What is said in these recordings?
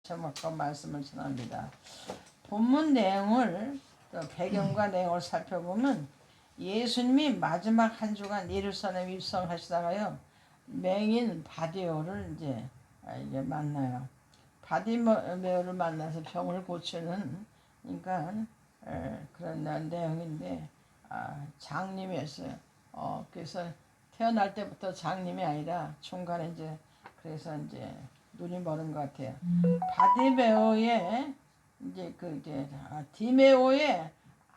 제목과 말씀을 전합니다. 본문 내용을 또 배경과 내용을 살펴보면 예수님이 마지막 한 주간 예루살렘 입성하시다가요 맹인 바디오를 이제 만나요. 바디메오를 만나서 병을 고치는 그러니까 그런 내용인데 장님이었어요. 그래서 태어날 때부터 장님이 아니라 중간에 이제 그래서 이제 눈이 멀은 것 같아요. 바디메오의 디메오의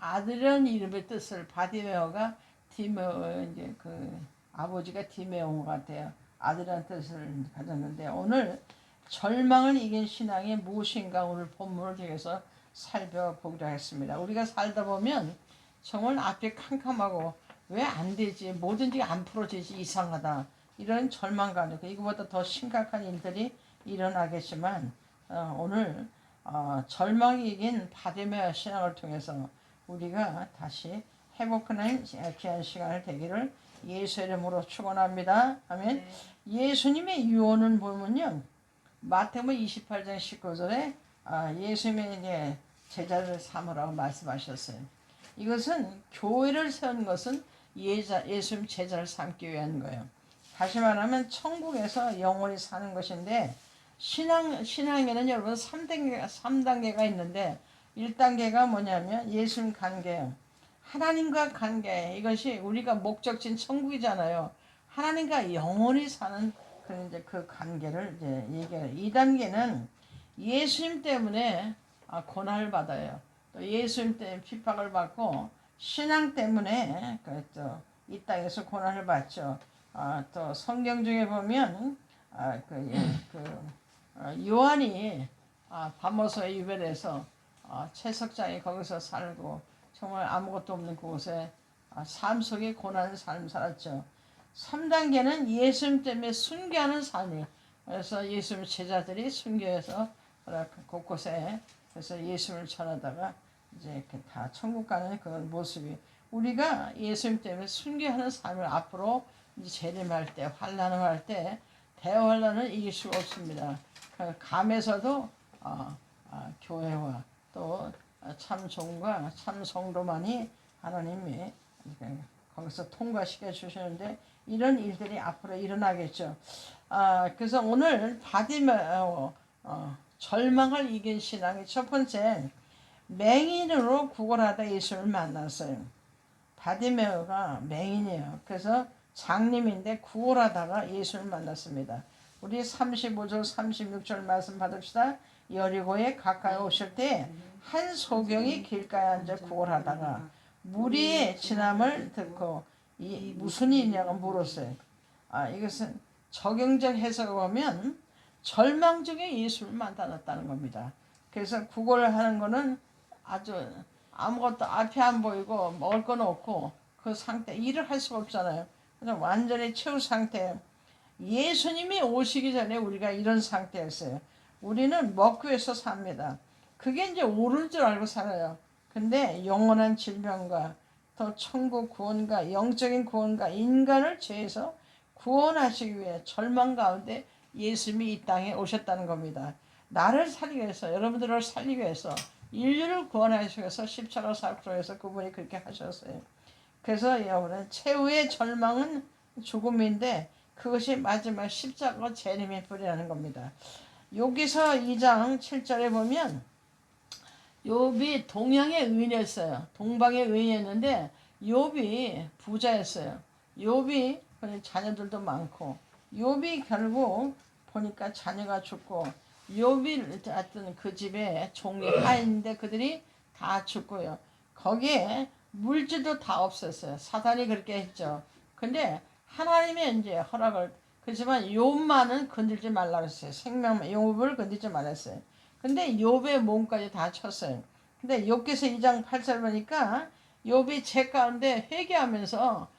아들이라는 이름의 뜻을 바디메오가 디메오 이제 그 아버지가 디메오인 것 같아요. 아들이라는 뜻을 가졌는데 오늘 절망을 이긴 신앙이 무엇인가 오늘 본문을 통해서 살펴보기로 했습니다. 우리가 살다 보면 정말 앞이 캄캄하고 왜 안 되지 뭐든지 안 풀어지지 이상하다 이런 절망감 이거보다 더 심각한 일들이 일어나겠지만 오늘 절망이 이긴 바디메오 신앙을 통해서 우리가 다시 회복하는 귀한 시간을 되기를 예수 이름으로 축원합니다. 아멘. 네. 예수님의 유언을 보면요 마태복음 28장 19절에 예수님의 이제 제자를 삼으라고 말씀하셨어요. 이것은 교회를 세운 것은 예수님 제자를 삼기 위한 거예요. 다시 말하면 천국에서 영원히 사는 것인데 신앙에는 여러분 3단계가 있는데 1단계가 뭐냐면 예수님 관계예요. 하나님과 관계 이것이 우리가 목적지인 천국이잖아요. 하나님과 영원히 사는 그 관계를 이제 얘기해요. 2단계는 예수님 때문에 고난을 받아요. 또 예수님 때문에 핍박을 받고 신앙 때문에 이 땅에서 고난을 받죠. 또 성경 중에 보면 요한이 바모스에 유배돼서 채석장에 거기서 살고 정말 아무것도 없는 그곳에 삶 속에 고난의 삶을 살았죠. 3단계는 예수님 때문에 순교하는 삶이에요. 그래서 예수님 제자들이 순교해서 곳곳에 그래서 예수님을 전하다가 이제 다 천국 가는 그런 모습이 우리가 예수님 때문에 순교하는 삶을 앞으로 이제 재림할 때 환난을 할 때 대환난을 이길 수가 없습니다. 감에서도 교회와 또 참 종과 참 성도만이 하나님이 거기서 통과시켜 주시는데 이런 일들이 앞으로 일어나겠죠. 그래서 오늘 바디메오 절망을 이긴 신앙의 첫 번째 맹인으로 구걸하다 예수를 만났어요. 바디메오가 맹인이에요. 그래서 장님인데 구걸하다가 예수를 만났습니다. 우리 35절 36절 말씀 받읍시다. 여리고에 가까이 오실 때 한 소경이 길가에 앉아 구걸하다가 무리의 지남을 듣고 이 무슨 일이냐고 물었어요. 이것은 적용적 해석을 보면 절망 중에 예수를 만났다는 겁니다. 그래서 구걸을 하는 거는 아주 아무것도 앞이 안 보이고 먹을 건 없고 그 상태 일을 할 수가 없잖아요. 그래서 완전히 최후 상태. 예수님이 오시기 전에 우리가 이런 상태였어요. 우리는 먹기 위해서 삽니다. 그게 이제 옳은 줄 알고 살아요. 근데 영원한 질병과 또 천국 구원과 영적인 구원과 인간을 죄에서 구원하시기 위해 절망 가운데 예수님이 이 땅에 오셨다는 겁니다. 나를 살리기 위해서 여러분들을 살리기 위해서 인류를 구원하시기 위해서 십자가 사역에서 그분이 그렇게 하셨어요. 그래서 여러분은 최후의 절망은 죽음인데 그것이 마지막 십자가 재림의 불이라는 겁니다. 여기서 2장 7절에 보면 욥이 동양의 의인이었어요. 동방의 의인이었는데 욥이 부자였어요. 욥이 자녀들도 많고 욥이 결국 보니까 자녀가 죽고 욥이 하여튼 그 집에 종이 하인인데 그들이 다 죽고요. 거기에 물질도 다 없었어요. 사단이 그렇게 했죠. 근데 하나님의 이제 허락을 그렇지만 욥만은 건들지 말라 그랬어요. 욥을 건들지 말았어요. 근데 욥의 몸까지 다 쳤어요. 근데 욥기서 2장 8절 보니까 욥이 제 가운데 회개하면서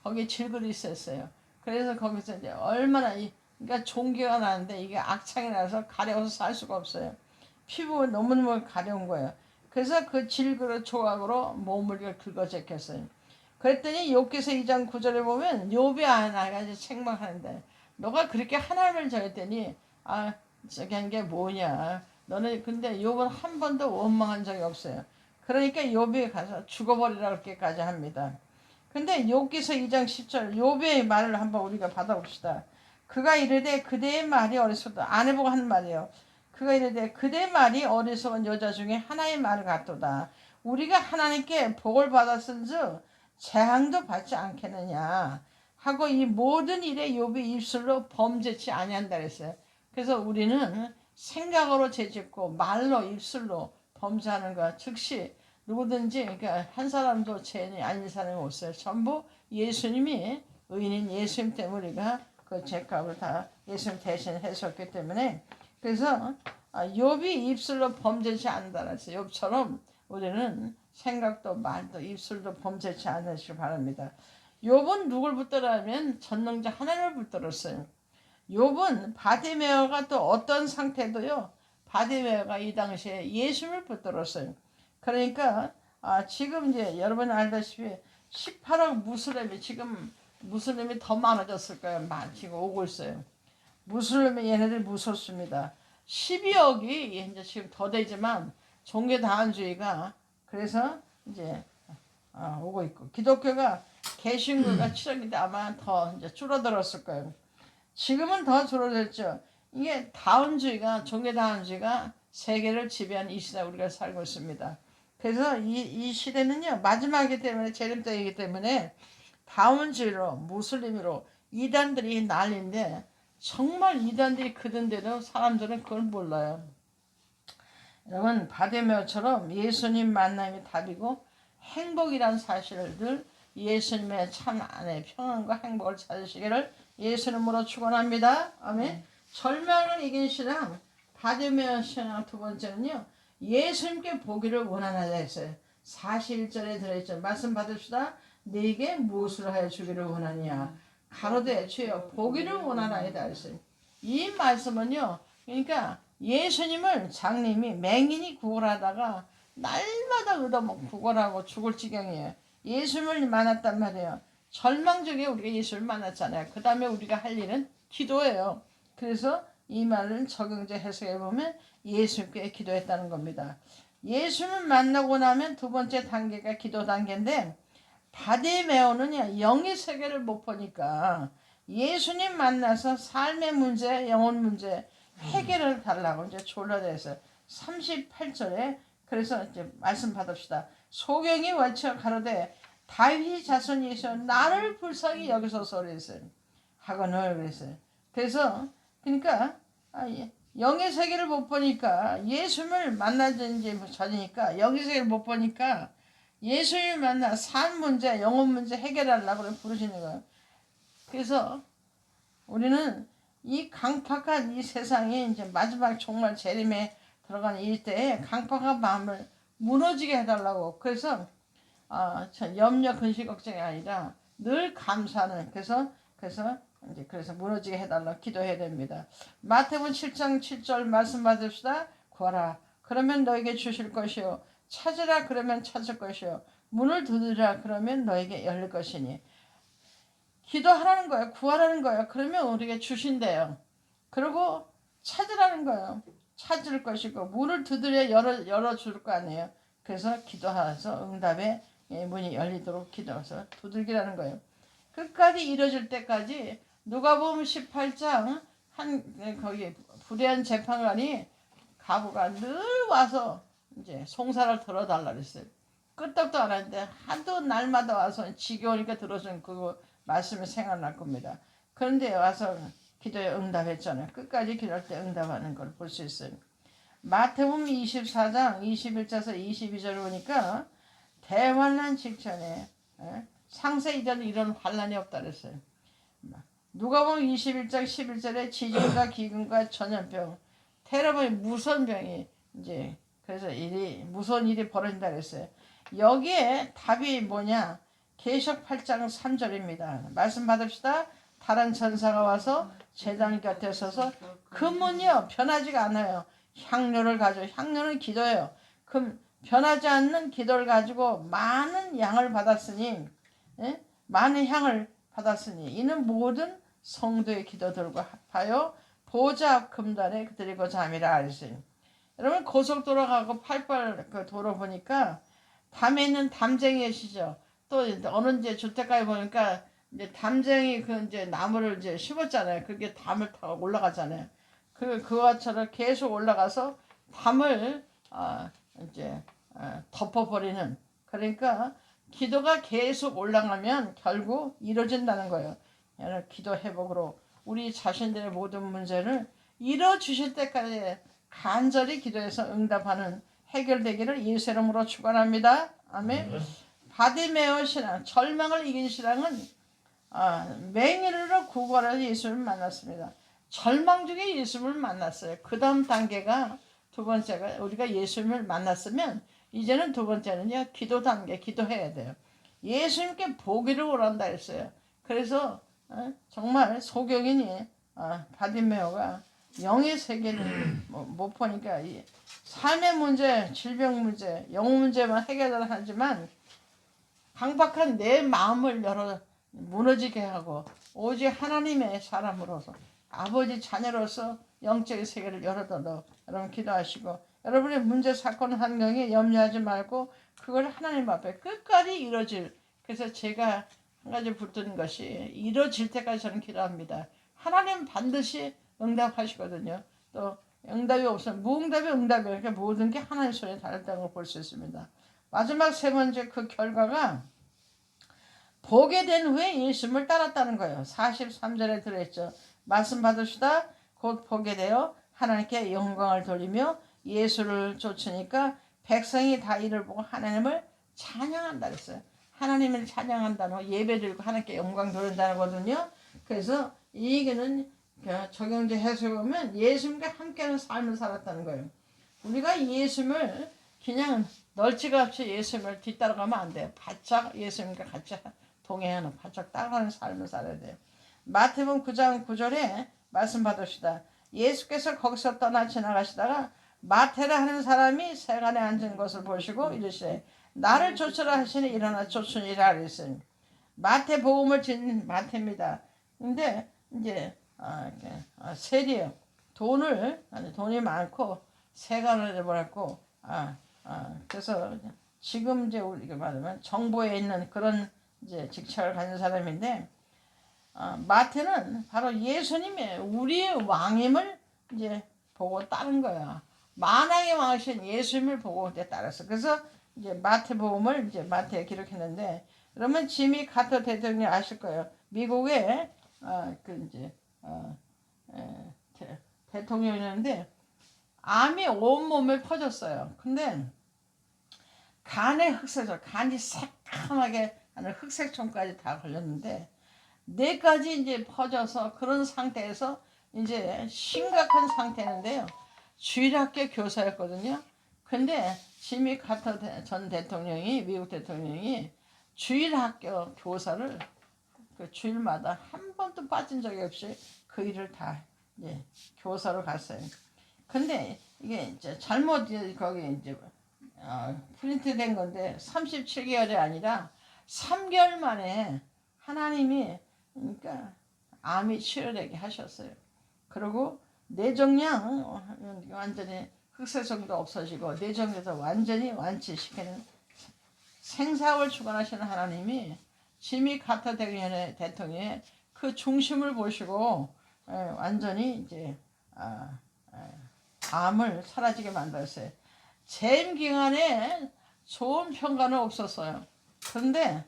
거기 질글이 있었어요. 그래서 거기서 이제 얼마나 그러니까 종기가 나는데 이게 악창이 나서 가려워서 살 수가 없어요. 피부가 너무너무 가려운 거예요. 그래서 그 질그릇 조각으로 몸을 긁어제꼈어요. 그랬더니 욥기서 2장 9절에 보면 욥이 하나가 이제 책망하는데 너가 그렇게 하나님을 저했더니 저기 한 게 뭐냐. 너는 근데 욥은 한 번도 원망한 적이 없어요. 그러니까 욥이 가서 죽어버리라 그렇게까지 합니다. 근데 욥기서 2장 10절 욥의 말을 한번 우리가 받아봅시다. 그가 이르되 그대의 말이 어리석다. 아내 보고 하는 말이에요. 그가 이르되 그대의 말이 어리석은 여자 중에 하나의 말을 같도다. 우리가 하나님께 복을 받았은즉 재앙도 받지 않겠느냐 하고 이 모든 일에 욥이 입술로 범죄치 아니한다 그랬어요. 그래서 우리는 생각으로 죄짓고 말로 입술로 범죄하는 것 즉시 누구든지 그러니까 한 사람도 죄인이 아닌 사람이 없어요. 전부 예수님이 의인인 예수님 때문에 우리가 그 죄값을 다 예수님 대신 해줬기 때문에 그래서 욥이 입술로 범죄치 않는다 그랬어요. 욥처럼 우리는 생각도 말도 입술도 범죄치 않으시기 바랍니다. 욥은 누굴 붙들었냐면 전능자 하나님을 붙들었어요. 욥은 바디메어가 또 어떤 상태도요. 바디메어가 이 당시에 예수님을 붙들었어요. 그러니까 지금 이제 여러분 알다시피 18억 무슬림이 지금 무슬림이 더 많아졌을 거예요. 지금 오고 있어요. 무슬림이 얘네들 무섭습니다. 12억이 이제 지금 더 되지만 종교 다원주의가 그래서 이제 오고 있고 기독교가 개신교가 7억인데 아마 더 이제 줄어들었을 거예요. 지금은 더 줄어들었죠. 이게 다원주의가 종교 다원주의가 세계를 지배하는 이 시대 우리가 살고 있습니다. 그래서 이 시대는요 마지막이기 때문에 재림때이기 때문에 다원주의로 무슬림으로 이단들이 난리인데 정말 이단들이 크던데도 사람들은 그걸 몰라요. 여러분 바데메어처럼 예수님 만남이 답이고 행복이란 사실을 예수님의 참 안에 평안과 행복을 찾으시기를 예수님으로 축원합니다. 아멘. 절망을 이긴 신앙 바데메어 신앙 두 번째는요. 예수님께 보기를 원하나자 했어요. 41절에 들어있죠. 말씀 받읍시다. 네게 무엇을 하여 주기를 원하냐. 가로되 주여 보기를 원하나이다 했어요. 이 말씀은요. 그러니까 예수님을 장님이 맹인이 구걸하다가 날마다 얻어먹고 구걸하고 죽을 지경이에요. 예수님을 만났단 말이에요. 절망적에 우리가 예수를 만났잖아요. 그 다음에 우리가 할 일은 기도예요. 그래서 이 말을 적용제 해석해 보면 예수께 기도했다는 겁니다. 예수를 만나고 나면 두 번째 단계가 기도 단계인데 바디메오는 영의 세계를 못 보니까 예수님 만나서 삶의 문제, 영혼 문제 해결을 달라고 이제 졸라대서 38절에 그래서 이제 말씀 받읍시다. 소경이 외쳐 가로되 다윗 자손 예수 나를 불쌍히 여기소서 그랬어요. 하거늘 그랬어요. 그래서 그러니까 영의 세계를 못 보니까 예수님을 만나지 전이니까 영의 세계를 못 보니까 예수님을 만나 삶 문제, 영혼 문제 해결하려고 부르시는 거예요. 그래서 우리는 이 강팍한 이 세상에 이제 마지막 정말 재림에 들어가는 이때에 강팍한 마음을 무너지게 해달라고. 그래서 염려, 근심, 걱정이 아니라 늘 감사하는 그래서 무너지게 해달라고 기도해야 됩니다. 마태복음 7장 7절 말씀 받읍시다. 구하라 그러면 너에게 주실 것이요 찾으라 그러면 찾을 것이요 문을 두드리라 그러면 너에게 열릴 것이니 기도하라는 거예요. 구하라는 거예요. 그러면 우리에게 주신대요. 그리고 찾으라는 거예요. 찾을 것이고 문을 두드려 열어줄 거 아니에요. 그래서 기도해서 응답의 문이 열리도록 기도해서 두들기라는 거예요. 끝까지 이뤄질 때까지 누가복음 18장 거기 불의한 재판관이 가부가 늘 와서 이제 송사를 들어달라 그랬어요. 끄떡도 안 하는데 하도 날마다 와서 지겨우니까 들어준 그 말씀이 생각날 겁니다. 그런데 와서 기도에 응답했잖아요. 끝까지 기도할 때 응답하는 걸 볼 수 있어요. 마태복음 24장 21절에서 22절 보니까 대환란 직전에 상세 이전 이런 환란이 없다 그랬어요. 누가복음 21장 11절에 지진과 기근과 전염병, 테러병이 무선병이 이제 그래서 무서운 일이 벌어진다 그랬어요. 여기에 답이 뭐냐? 계시록 8장 3절입니다. 말씀 받읍시다. 다른 전사가 와서 제단 곁에 서서 그 문이요 변하지가 않아요. 향료를 가지고 향료는 기도예요. 그럼 변하지 않는 기도를 가지고 많은 양을 받았으니 많은 향을 받았으니 이는 모든 성도의 기도들과 합하여 보좌 금단에 드리고자 함이라 하시니. 여러분 고속도로 가고 팔팔 그 도로 보니까 담에 있는 담쟁이 계시죠. 또 어느 이제 주택가에 보니까 이제 담쟁이 그 이제 나무를 이제 심었잖아요. 그게 담을 타고 올라가잖아요. 그것처럼 계속 올라가서 담을 이제 덮어버리는. 그러니까 기도가 계속 올라가면 결국 이루어진다는 거예요. 기도 회복으로 우리 자신들의 모든 문제를 이뤄 주실 때까지 간절히 기도해서 응답하는 해결되기를 예수 이름으로 축원합니다. 아멘. 바디메오 신앙, 절망을 이긴 신앙은 맹인으로 구걸해서 예수를 만났습니다. 절망 중에 예수를 만났어요. 그 다음 단계가 두 번째가 우리가 예수님을 만났으면 이제는 두 번째는요, 기도 단계, 기도해야 돼요. 예수님께 보기를 원한다 했어요. 그래서 정말 소경인이 바디메오가 영의 세계를 못 보니까 삶의 문제, 질병 문제, 영 문제만 해결을 하지만 강박한 내 마음을 열어 무너지게 하고 오직 하나님의 사람으로서 아버지 자녀로서 영적인 세계를 열어둬도 여러분 기도하시고 여러분의 문제 사건 환경에 염려하지 말고 그걸 하나님 앞에 끝까지 이루어질. 그래서 제가 한 가지 붙드는 것이 이루어질 때까지 저는 기도합니다. 하나님 반드시 응답하시거든요. 또 응답이 없으면 무응답이 응답이에요. 그러니까 모든 게 하나님 손에 달렸다는 걸 볼 수 있습니다. 마지막 세 번째 그 결과가 보게 된 후에 예수님을 따랐다는 거예요. 43절에 들어있죠. 말씀 받으시다 곧 보게 되어 하나님께 영광을 돌리며 예수를 쫓으니까 백성이 다 이를 보고 하나님을 찬양한다 그랬어요. 하나님을 찬양한다는 예배 드리고 하나님께 영광 돌린다는 거거든요. 그래서 이 얘기는 적용제 해석해 보면 예수님과 함께하는 삶을 살았다는 거예요. 우리가 예수님을 그냥 널찍없이 예수님을 뒤따라가면 안 돼요. 바짝 예수님과 같이 동행하는 바짝 따라가는 삶을 살아야 돼요. 마태복음 9장 9절에 말씀 받으시다. 예수께서 거기서 떠나 지나가시다가 마태라 하는 사람이 세간에 앉은 것을 보시고 이르시되 나를 쫓으라 하시니 일어나 쫓으니라 그랬어요. 마태복음을 지닌 마태입니다. 근데 이제 세리요. 돈이 많고 세간을 해버렸고 그래서 지금 이제 우리가 말하면 정보에 있는 그런 이제 직책을 가진 사람인데 마태는 바로 예수님의 우리의 왕임을 이제 보고 따른 거야. 만왕의 왕이신 예수님을 보고 이제 따랐어. 그래서 이제 마태복음을 이제 마태에 기록했는데 그러면 지미 카터 대통령이 아실 거예요. 미국의 그 이제 대통령이었는데 암이 온몸에 퍼졌어요. 근데 간의 흑색소, 간이 새까맣게 하는 흑색종까지 다 걸렸는데 뇌까지 이제 퍼져서 그런 상태에서 이제 심각한 상태인데요. 주일학교 교사였거든요. 근데 지미 카터 전 대통령이 미국 대통령이 주일학교 교사를 그 주일마다 한 번도 빠진 적이 없이 그 일을 다 이제 교사로 갔어요. 근데 이게 이제 잘못 거기 이제 프린트된 건데 37개월이 아니라 3개월 만에 하나님이 그러니까 암이 치료되게 하셨어요. 그리고 뇌종양 완전히 흑색성도 없어지고 뇌종양도 완전히 완치시키는 생사를 주관하시는 하나님이 지미 카터 대통령의 그 중심을 보시고 완전히 이제 암을 사라지게 만들었어요. 재임 기간에 좋은 평가는 없었어요. 그런데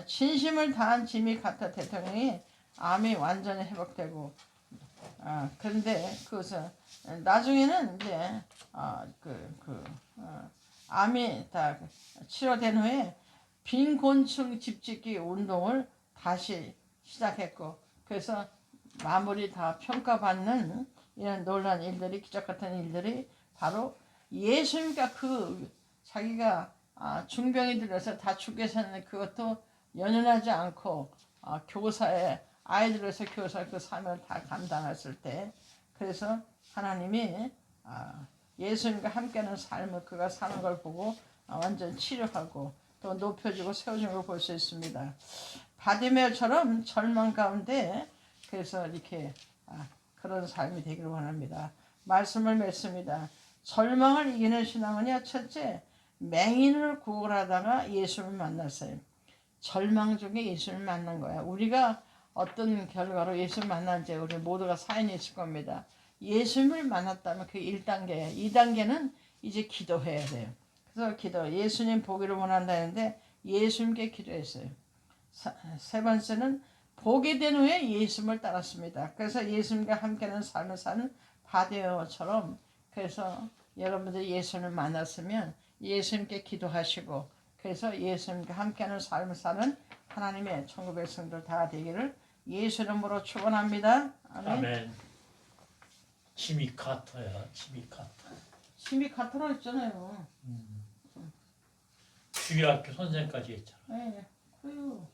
진심을 다한 지미 카터 대통령이 암이 완전히 회복되고 그런데 그것은 나중에는 이제 암이 다 치료된 후에 빈곤층 집짓기 운동을 다시 시작했고 그래서 마무리 다 평가받는 이런 놀라운 일들이 기적 같은 일들이 바로 예수님과 자기가 중병이 들어서 다 죽게 샀는데 그것도 연연하지 않고 교사의 아이들에서 교사 그 사명을 다 감당했을 때 그래서 하나님이 예수님과 함께하는 삶을 그가 사는 걸 보고 완전 치료하고 또 높여주고 세워주는 걸 볼 수 있습니다. 바디메오처럼 절망 가운데 그래서 이렇게 그런 삶이 되기를 원합니다. 말씀을 맺습니다. 절망을 이기는 신앙은요, 첫째, 맹인을 구걸하다가 예수를 만났어요. 절망 중에 예수를 만난 거야. 우리가 어떤 결과로 예수를 만난지 우리 모두가 사연이 있을 겁니다. 예수님을 만났다면 그 1단계예요. 2단계는 이제 기도해야 돼요. 그래서 예수님 보기를 원한다는데 예수님께 기도했어요. 세 번째는 보게 된 후에 예수님을 따랐습니다. 그래서 예수님과 함께하는 삶을 사는 바디어처럼, 그래서 여러분들이 예수님을 만났으면 예수님께 기도하시고, 그래서 예수님과 함께하는 삶을 사는 하나님의 천국 백성들 다 되기를 예수 이름으로 축원합니다. 아멘. 아멘. 지미 카터야, 지미 카터. 심이 카트로 있잖아요. 주일학교 선생까지 했잖아. 네, 그래요.